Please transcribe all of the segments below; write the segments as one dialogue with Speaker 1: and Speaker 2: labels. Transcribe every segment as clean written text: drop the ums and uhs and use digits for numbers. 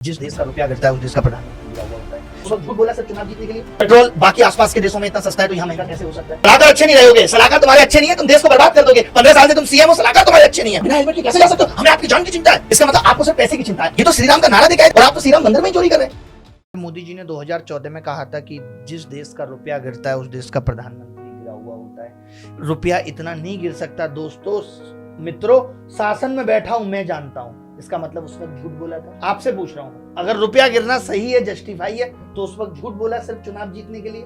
Speaker 1: जिस देश का रुपया गिरता है उस देश का प्रधानमंत्री गिरा हुआ होता है। उस वक्त झूठ बोला सर चुनाव जीतने के लिए। पेट्रोल बाकी आसपास के देशों में इतना सस्ता है तो यहाँ महंगा कैसे हो सकता है। सलाहकार अच्छे नहीं रहोगे, सलाहकार तुम्हारे अच्छे नहीं है, तुम देश को बर्बाद कर दोगे। 15 साल से तुम सीएम हो, सलाहकार तुम्हारे अच्छे नहीं है, बिना हेलमेट के कैसे जा सकते हो। हमें आपकी जान की चिंता है, इसका मतलब आपको सिर्फ पैसे की चिंता है। ये तो श्रीराम का नारा दिखाए और आप तो श्रीराम मंदिर में ही चोरी कर रहे हैं। मोदी जी ने 2014 में कहा था कि जिस देश का रुपया गिरता है उस देश का प्रधानमंत्री गिरा हुआ होता है। रुपया इतना नहीं गिर सकता दोस्तों, मित्रों, शासन में बैठा हूं मैं जानता हूं। इसका मतलब उस वक्त झूठ बोला था। आपसे पूछ रहा हूं, अगर रुपया गिरना सही है, जस्टिफाई है, तो उस वक्त झूठ बोला सिर्फ चुनाव जीतने के लिए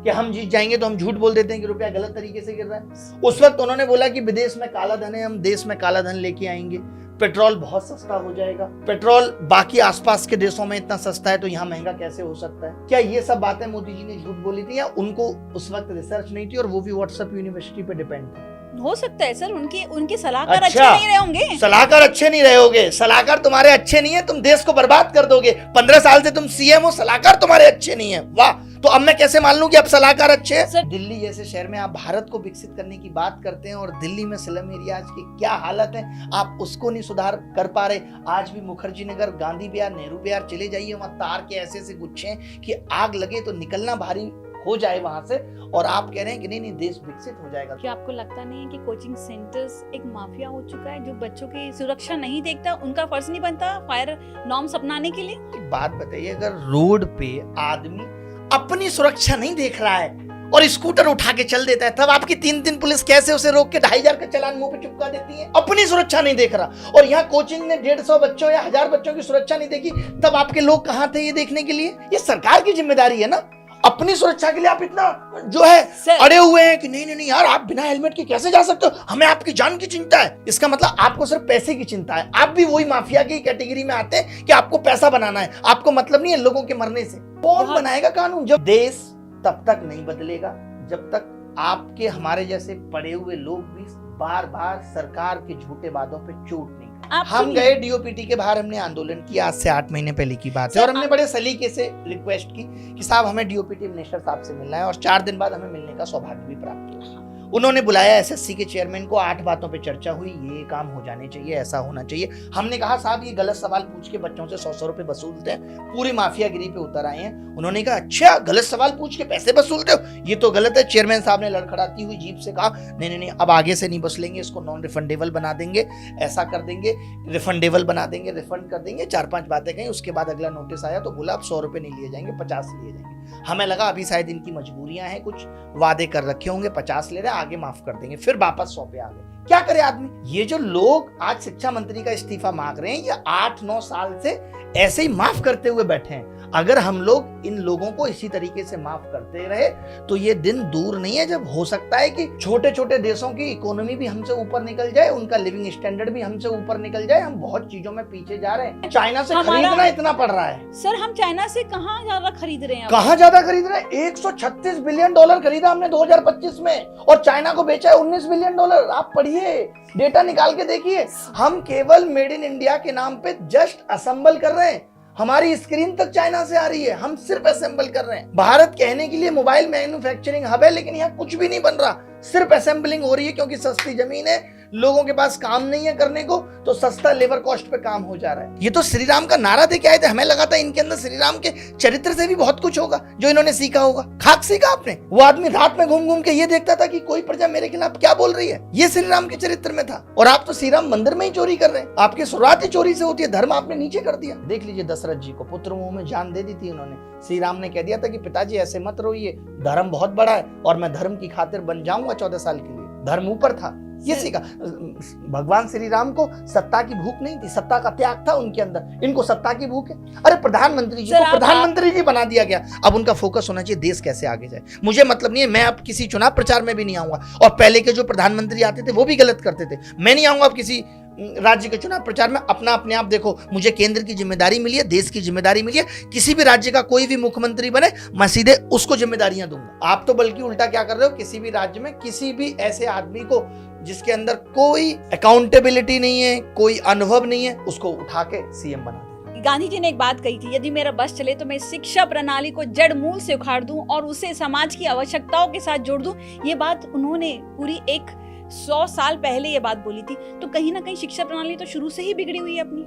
Speaker 1: कि हम जीत जाएंगे तो हम झूठ बोल देते हैं कि रुपया गलत तरीके से गिर रहा है। उस वक्त उन्होंने बोला कि विदेश में काला धन है, हम देश में काला धन लेके आएंगे, पेट्रोल बहुत सस्ता हो जाएगा। पेट्रोल बाकी आसपास के देशों में इतना सस्ता है तो यहाँ महंगा कैसे हो सकता है। क्या ये सब बातें मोदी जी ने झूठ बोली थी या उनको उस वक्त रिसर्च नहीं थी और वो भी व्हाट्सएप यूनिवर्सिटी पे डिपेंड थी।
Speaker 2: हो सकता है सर, उनके सलाहकार
Speaker 1: अच्छा,
Speaker 2: अच्छे नहीं रहे होंगे।
Speaker 1: सलाहकार अच्छे नहीं रहे होंगे, सलाहकार तुम्हारे अच्छे नहीं है, तुम देश को बर्बाद कर दोगे। 15 साल से तुम सीएम हो, सलाहकार तुम्हारे अच्छे नहीं है। वाह, तो अब मैं कैसे मान लूं कि अब सलाहकार अच्छे हैं। दिल्ली जैसे शहर में आप भारत को विकसित करने की बात करते हैं और दिल्ली में स्लम एरियाज की क्या हालत है, आप उसको नहीं सुधार कर पा रहे। आज भी मुखर्जी नगर, गांधी विहार, नेहरू विहार चले जाइए, वहां तार के ऐसे गुच्छे हैं कि आग लगे तो निकलना भारी हो जाए वहां से, और आप कह रहे हैं कि नहीं देश विकसित हो जाएगा।
Speaker 2: क्या आपको लगता नहीं है कि कोचिंग सेंटर्स एक माफिया हो चुका है जो बच्चों की सुरक्षा नहीं देखता, उनका फर्ज नहीं बनता फायर नॉर्म्स अपनाने के लिए?
Speaker 1: एक बात बताइए, अगर रोड पे आदमी अपनी सुरक्षा नहीं देख रहा है और स्कूटर उठा के चल देता है, तब आपकी 3 पुलिस कैसे उसे रोक के 2500 का चालान मुंह पे चिपका देती है। अपनी सुरक्षा नहीं देख रहा, और यहाँ कोचिंग ने 150 बच्चों या 1000 बच्चों की सुरक्षा नहीं देखी, तब आपके लोग कहाँ थे ये देखने के लिए। ये सरकार की जिम्मेदारी है ना। अपनी सुरक्षा के लिए आप इतना जो है अड़े हुए हैं कि नहीं यार, आप बिना हेलमेट के कैसे जा सकते हो, हमें आपकी जान की चिंता है। इसका मतलब आपको सिर्फ पैसे की चिंता है। आप भी वही माफिया की कैटेगरी में आते हैं कि आपको पैसा बनाना है, आपको मतलब नहीं है लोगों के मरने से। कौन बनाएगा कानून? जब देश तब तक नहीं बदलेगा जब तक आपके हमारे जैसे पड़े हुए लोग भी बार बार सरकार के झूठे वादों पे चोट नहीं। हम गए डीओपीटी के बाहर, हमने आंदोलन किया, आज से 8 महीने पहले की बात है, और हमने बड़े सलीके से रिक्वेस्ट की कि साहब हमें डीओपीटी मिनिस्टर साहब से मिलना है, और 4 दिन बाद हमें मिलने का सौभाग्य भी प्राप्त हुआ। उन्होंने बुलाया एसएससी के चेयरमैन को, 8 बातों पे चर्चा हुई, ये काम हो जाने चाहिए, ऐसा होना चाहिए। हमने कहा साहब ये गलत सवाल पूछ के बच्चों से 100 रुपए वसूलते हैं, पूरी माफियागिरी पे उतर आए हैं। उन्होंने कहा अच्छा गलत सवाल पूछ के पैसे वसूलते हो, ये तो गलत है। चेयरमैन साहब ने लड़खड़ाती हुई जीप से कहा नहीं अब आगे से नहीं वसूलेंगे, इसको नॉन रिफंडेबल बना देंगे, ऐसा कर देंगे, रिफंडेबल बना देंगे, रिफंड कर देंगे। 4-5 बातें कहीं, उसके बाद अगला नोटिस आया तो बोला अब 100 रुपए नहीं लिए जाएंगे, 50 लिए जाएंगे। हमें लगा अभी शायद इनकी मजबूरियां हैं, कुछ वादे कर रखे होंगे, 50 ले रहे, आगे माफ कर देंगे। फिर वापस 100 पे आ गए। क्या करे आदमी? ये जो लोग आज शिक्षा मंत्री का इस्तीफा मांग रहे हैं, ये 8-9 साल से ऐसे ही माफ करते हुए बैठे हैं। अगर हम लोग इन लोगों को इसी तरीके से माफ करते रहे तो ये दिन दूर नहीं है जब हो सकता है कि छोटे छोटे देशों की इकोनॉमी भी हमसे ऊपर निकल जाए, उनका लिविंग स्टैंडर्ड भी हमसे ऊपर निकल जाए। हम बहुत चीजों में पीछे जा रहे हैं, चाइना से खरीदना इतना पड़ रहा है।
Speaker 2: सर हम चाइना से कहाँ ज्यादा खरीद रहे हैं?
Speaker 1: कहाँ ज्यादा खरीद रहे हैं? $136 बिलियन खरीदा हमने 2025 में, और चाइना को बेचा है $19 बिलियन। आप पढ़िए, डेटा निकाल के देखिए। हम केवल मेड इन इंडिया के नाम पे जस्ट असेंबल कर रहे हैं, हमारी स्क्रीन तक चाइना से आ रही है, हम सिर्फ असेंबल कर रहे हैं। भारत कहने के लिए मोबाइल मैन्युफैक्चरिंग हब है, लेकिन यहाँ कुछ भी नहीं बन रहा, सिर्फ असेंबलिंग हो रही है, क्योंकि सस्ती जमीन है, लोगों के पास काम नहीं है करने को, तो सस्ता लेबर कॉस्ट पे काम हो जा रहा है। ये तो श्री राम का नारा दे के आए थे, हमें लगा था इनके अंदर श्री राम के चरित्र से भी बहुत कुछ होगा जो इन्होंने सीखा होगा। खाक सीखा आपने? वो आदमी रात में घूम घूम के ये देखता था कि कोई प्रजा मेरे खिलाफ क्या बोल रही है, ये श्री राम के चरित्र में था। और आप तो श्री राम मंदिर में ही चोरी कर रहे हैं, आपकी शुरुआत ही चोरी से होती है, धर्म आपने नीचे कर दिया। देख लीजिए दशरथ जी को पुत्र मुंह में जान दे दी थी उन्होंने। श्री राम ने कह दिया था कि पिताजी ऐसे मत रोइए, धर्म बहुत बड़ा है और मैं धर्म की खातिर बन जाऊंगा 14 साल के लिए। धर्म ऊपर था, ये सीखा। भगवान श्री राम को सत्ता की भूख नहीं थी, सत्ता का त्याग था उनके अंदर। इनको सत्ता की भूख है। अरे प्रधानमंत्री जी को प्रधानमंत्री जी बना दिया गया, अब उनका फोकस होना चाहिए देश कैसे आगे जाए। मुझे मतलब नहीं है, मैं अब किसी चुनाव प्रचार में भी नहीं आऊंगा, और पहले के जो प्रधानमंत्री आते थे वो भी गलत करते थे। मैं नहीं आऊंगा अब किसी राज्य के चुनाव प्रचार में। अपने आप देखो, मुझे केंद्र की जिम्मेदारी मिली है, देश की जिम्मेदारी मिली है। किसी भी राज्य का कोई भी मुख्यमंत्री बने, मैं सीधे उसको जिम्मेदारियां दूंगा। आप तो बल्कि उल्टा क्या कर रहे हो, किसी भी राज्य में किसी भी ऐसे आदमी को जिसके अंदर कोई अकाउंटेबिलिटी नहीं है, कोई अनुभव नहीं है, उसको उठा के सीएम बना दे।
Speaker 2: गांधी जी ने एक बात कही थी, यदि मेरा बस चले तो मैं शिक्षा प्रणाली को जड़ मूल से उखाड़ दूं और उसे समाज की आवश्यकताओं के साथ जोड़ दूं। ये बात उन्होंने पूरी 100 साल पहले ये बात बोली थी। तो कहीं ना कहीं शिक्षा प्रणाली तो शुरू से ही बिगड़ी हुई है अपनी।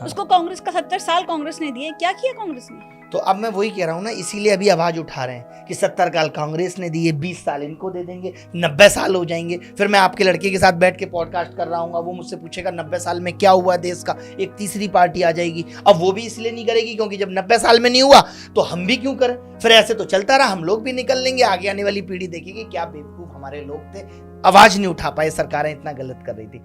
Speaker 2: उसको कांग्रेस का 70 साल कांग्रेस ने दिए, क्या किया कांग्रेस ने?
Speaker 1: तो अब मैं वही कह रहा हूँ ना, इसीलिए अभी आवाज उठा रहे हैं कि 70 साल कांग्रेस ने दिए, 20 साल इनको दे देंगे, 90 साल हो जाएंगे। फिर मैं आपके लड़के के साथ बैठ के पॉडकास्ट कर रहा हूँ, वो मुझसे पूछेगा 90 साल में क्या हुआ देश का, एक तीसरी पार्टी आ जाएगी। अब वो भी इसलिए नहीं करेगी क्योंकि जब 90 साल में नहीं हुआ तो हम भी क्यों करें। फिर ऐसे तो चलता रहा, हम लोग भी निकल लेंगे, आगे आने वाली पीढ़ी देखेगी क्या बेवकूफ हमारे लोग थे, आवाज नहीं उठा पाए, सरकारें इतना गलत कर रही थी।